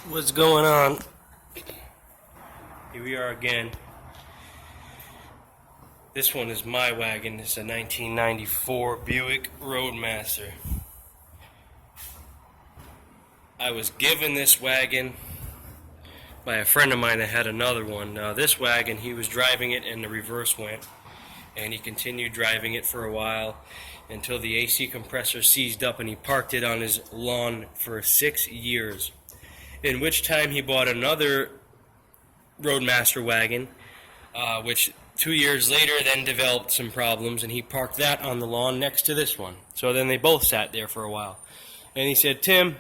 What's going on? Here we are again. This one is my wagon. It's a 1994 Buick Roadmaster. I was given this wagon by a friend of mine that had another one. Now this wagon, he was driving it and the reverse went, and he continued driving it for a while until the AC compressor seized up, and he parked it on his lawn for 6 years. In which time he bought another Roadmaster wagon, which 2 years later then developed some problems, and he parked that on the lawn next to this one. So then they both sat there for a while. And he said, "Tim,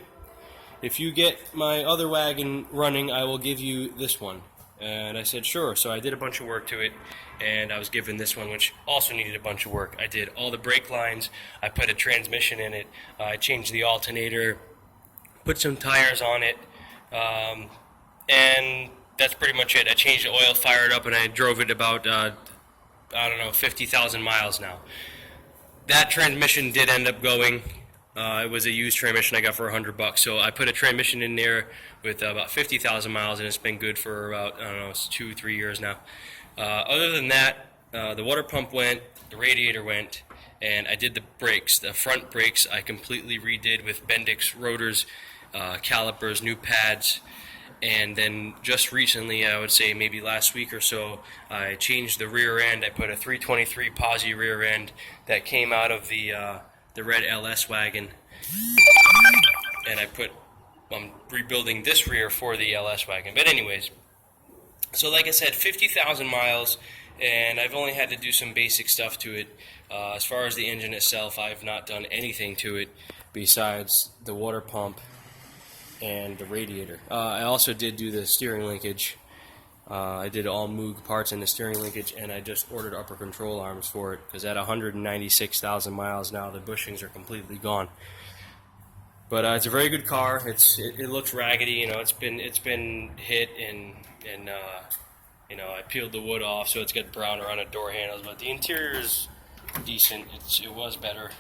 if you get my other wagon running, I will give you this one." And I said, "Sure." So I did a bunch of work to it, and I was given this one, which also needed a bunch of work. I did all the brake lines, I put a transmission in it, I changed the alternator, put some tires on it, and that's pretty much it. I changed the oil, fired up, and I drove it about, 50,000 miles now. That transmission did end up going. It was a used transmission I got for $100. So I put a transmission in there with about 50,000 miles, and it's been good for about, it's 2-3 years now. Other than that, the water pump went, the radiator went, and I did the brakes. The front brakes I completely redid with Bendix rotors, calipers, new pads, and then just recently, I would say maybe last week or so, I changed the rear end. I put a 323 posi rear end that came out of the red LS wagon, and I'm rebuilding this rear for the LS wagon. But anyways, so like I said, 50,000 miles, and I've only had to do some basic stuff to it. As far as the engine itself, I've not done anything to it besides the water pump and the radiator. I also did do the steering linkage. I did all Moog parts in the steering linkage, and I just ordered upper control arms for it, because at 196,000 miles now, the bushings are completely gone. But it's a very good car. It looks raggedy, it's been hit, and I peeled the wood off, so it's got brown around the door handles. But the interior is decent. It was better.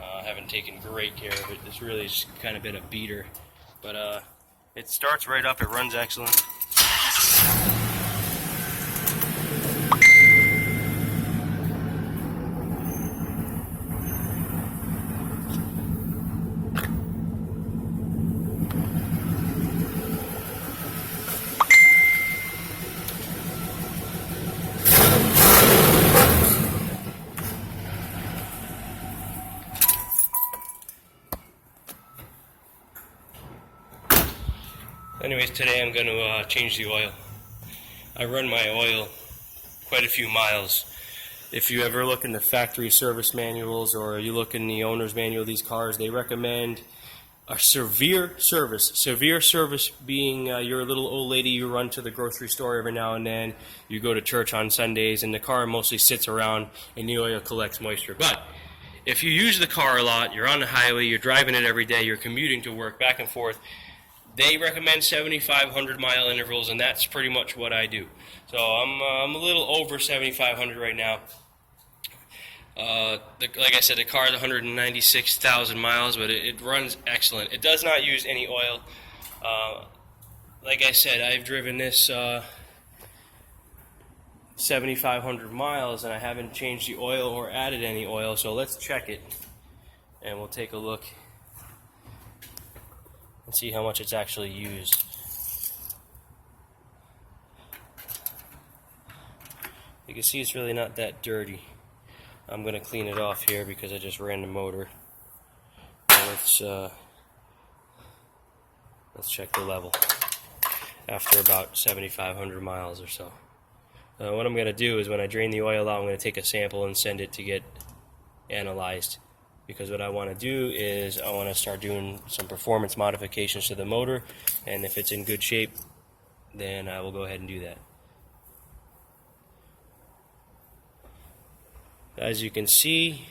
I haven't taken great care of it. It's really just kind of been a beater. But it starts right up. It runs excellent. Anyways, today I'm going to change the oil. I run my oil quite a few miles. If you ever look in the factory service manuals, or you look in the owner's manual of these cars, they recommend a severe service. Severe service being you're a little old lady, you run to the grocery store every now and then, you go to church on Sundays, and the car mostly sits around and the oil collects moisture. But if you use the car a lot, you're on the highway, you're driving it every day, you're commuting to work back and forth, they recommend 7,500 mile intervals, and that's pretty much what I do. So I'm a little over 7,500 right now. Like I said, the car is 196,000 miles, but it runs excellent. It does not use any oil. Like I said, I've driven this 7,500 miles, and I haven't changed the oil or added any oil. So let's check it, and we'll take a look and see how much it's actually used. You can see it's really not that dirty. I'm going to clean it off here because I just ran the motor. And let's check the level after about 7,500 miles or so. What I'm going to do is, when I drain the oil out, I'm going to take a sample and send it to get analyzed. Because what I want to do is I want to start doing some performance modifications to the motor, and if it's in good shape, then I will go ahead and do that. As you can see,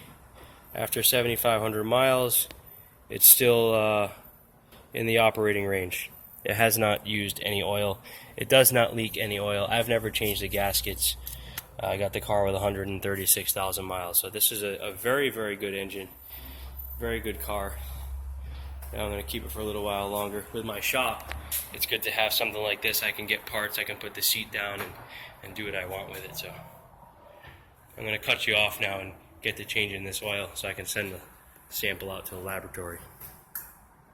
after 7,500 miles, it's still in the operating range. It has not used any oil. It does not leak any oil. I've never changed the gaskets. I got the car with 136,000 miles. So this is a very, very good engine. Very good car. Now I'm going to keep it for a little while longer. With my shop, it's good to have something like this. I can get parts, I can put the seat down and do what I want with it. So I'm going to cut you off now and get to changing this oil so I can send the sample out to the laboratory.